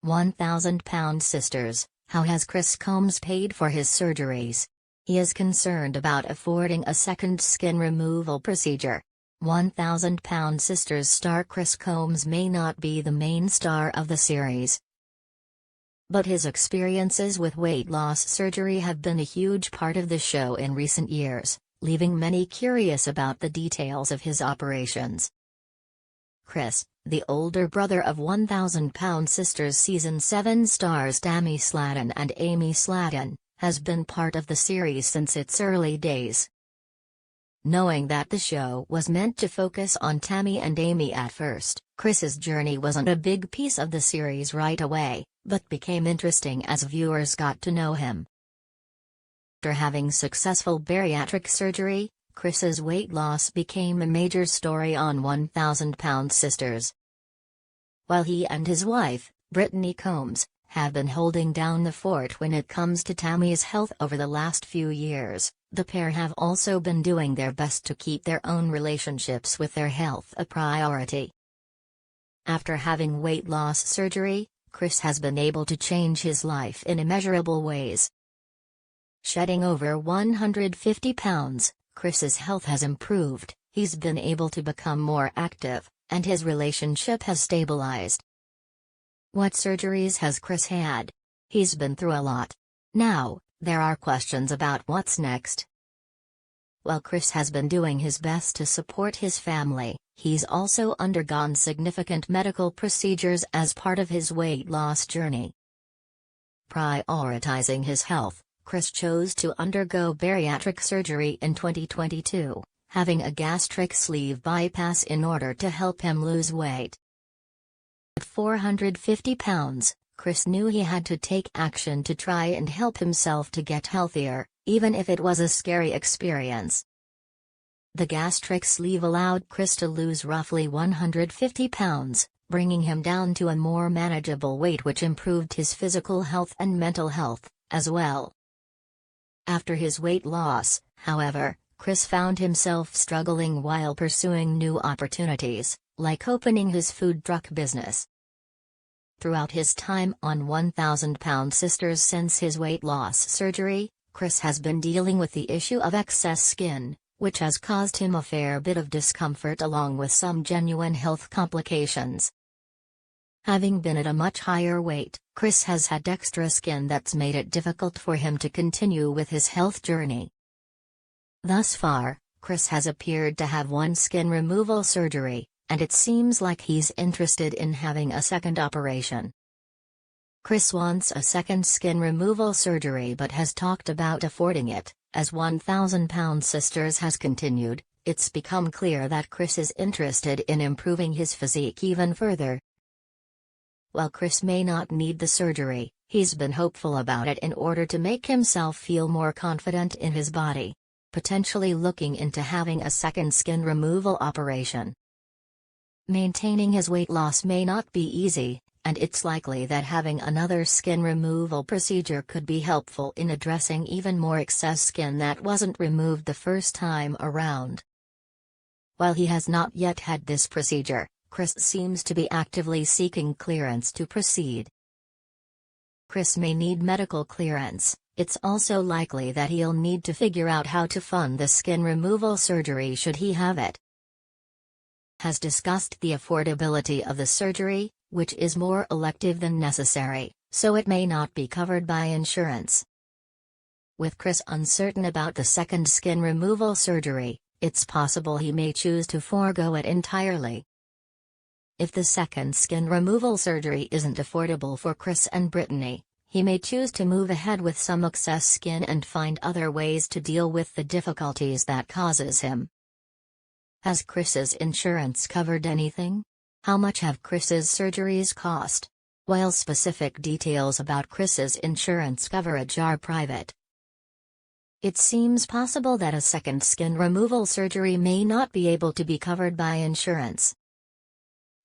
1,000 Sisters, how has Chris Combs paid for his surgeries? He is concerned about affording a second skin removal procedure. 1,000 Sisters star Chris Combs may not be the main star of the series, but his experiences with weight loss surgery have been a huge part of the show in recent years, leaving many curious about the details of his operations. Chris, the older brother of 1,000 Sisters Season 7 stars Tammy Slaton and Amy Slaton, has been part of the series since its early days. Knowing that the show was meant to focus on Tammy and Amy at first, Chris's journey wasn't a big piece of the series right away, but became interesting as viewers got to know him. After having successful bariatric surgery, Chris's weight loss became a major story on 1,000 Sisters. While he and his wife, Brittany Combs, have been holding down the fort when it comes to Tammy's health over the last few years, the pair have also been doing their best to keep their own relationships with their health a priority. After having weight loss surgery, Chris has been able to change his life in immeasurable ways. Shedding over 150 pounds, Chris's health has improved, he's been able to become more active, and his relationship has stabilized. What surgeries has Chris had? He's been through a lot. Now, there are questions about what's next. While Chris has been doing his best to support his family, he's also undergone significant medical procedures as part of his weight loss journey. Prioritizing his health, Chris chose to undergo bariatric surgery in 2022, having a gastric sleeve bypass in order to help him lose weight. At 450 pounds, Chris knew he had to take action to try and help himself to get healthier, even if it was a scary experience. The gastric sleeve allowed Chris to lose roughly 150 pounds, bringing him down to a more manageable weight, which improved his physical health and mental health, as well. After his weight loss, however, Chris found himself struggling while pursuing new opportunities, like opening his food truck business. Throughout his time on 1,000 Sisters since his weight loss surgery, Chris has been dealing with the issue of excess skin, which has caused him a fair bit of discomfort along with some genuine health complications. Having been at a much higher weight, Chris has had extra skin that's made it difficult for him to continue with his health journey. Thus far, Chris has appeared to have one skin removal surgery, and it seems like he's interested in having a second operation. Chris wants a second skin removal surgery but has talked about affording it. As 1,000 Sisters has continued, it's become clear that Chris is interested in improving his physique even further. While Chris may not need the surgery, he's been hopeful about it in order to make himself feel more confident in his body, potentially looking into having a second skin removal operation. Maintaining his weight loss may not be easy, and it's likely that having another skin removal procedure could be helpful in addressing even more excess skin that wasn't removed the first time around. While he has not yet had this procedure, Chris seems to be actively seeking clearance to proceed. Chris may need medical clearance. It's also likely that he'll need to figure out how to fund the skin removal surgery should he have it. Has discussed the affordability of the surgery, which is more elective than necessary, so it may not be covered by insurance. With Chris uncertain about the second skin removal surgery, it's possible he may choose to forego it entirely. If the second skin removal surgery isn't affordable for Chris and Brittany, he may choose to move ahead with some excess skin and find other ways to deal with the difficulties that causes him. Has Chris's insurance covered anything? How much have Chris's surgeries cost? While specific details about Chris's insurance coverage are private, it seems possible that a second skin removal surgery may not be able to be covered by insurance.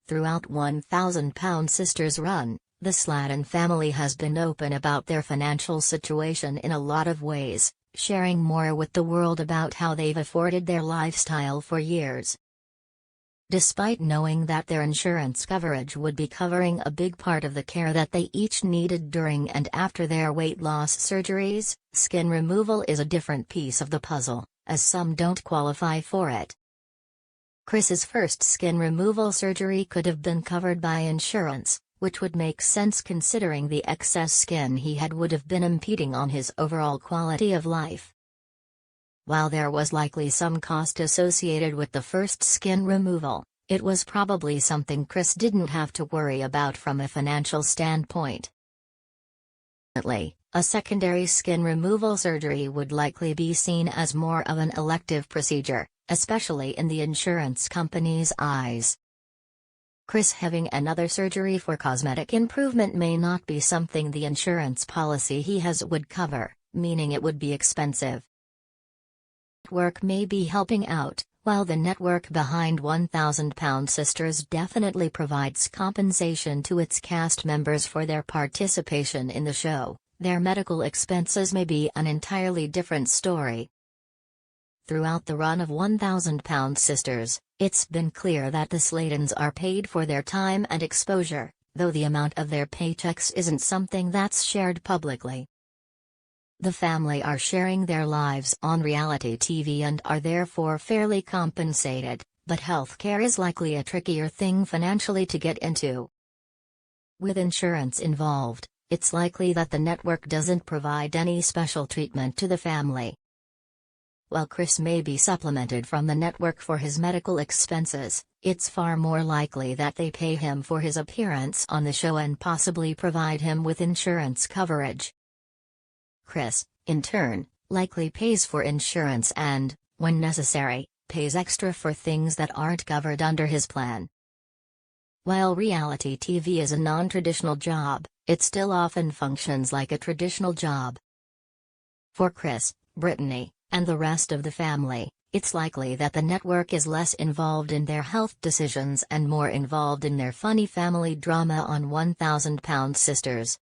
Throughout 1,000 Sisters run, the Slaton family has been open about their financial situation in a lot of ways, sharing more with the world about how they've afforded their lifestyle for years. Despite knowing that their insurance coverage would be covering a big part of the care that they each needed during and after their weight loss surgeries, skin removal is a different piece of the puzzle, as some don't qualify for it. Chris's first skin removal surgery could have been covered by insurance, which would make sense considering the excess skin he had would have been impeding on his overall quality of life. While there was likely some cost associated with the first skin removal, it was probably something Chris didn't have to worry about from a financial standpoint. A secondary skin removal surgery would likely be seen as more of an elective procedure, especially in the insurance company's eyes. Chris having another surgery for cosmetic improvement may not be something the insurance policy he has would cover, meaning it would be expensive. Network may be helping out, while the network behind 1,000-Pound Sisters definitely provides compensation to its cast members for their participation in the show. Their medical expenses may be an entirely different story. Throughout the run of 1,000-Pound Sisters, it's been clear that the Slatons are paid for their time and exposure, though the amount of their paychecks isn't something that's shared publicly. The family are sharing their lives on reality TV and are therefore fairly compensated, but healthcare is likely a trickier thing financially to get into. With insurance involved, it's likely that the network doesn't provide any special treatment to the family. While Chris may be supplemented from the network for his medical expenses, it's far more likely that they pay him for his appearance on the show and possibly provide him with insurance coverage. Chris, in turn, likely pays for insurance and, when necessary, pays extra for things that aren't covered under his plan. While reality TV is a non-traditional job, it still often functions like a traditional job. For Chris, Brittany, and the rest of the family, it's likely that the network is less involved in their health decisions and more involved in their funny family drama on 1,000-Pound Sisters.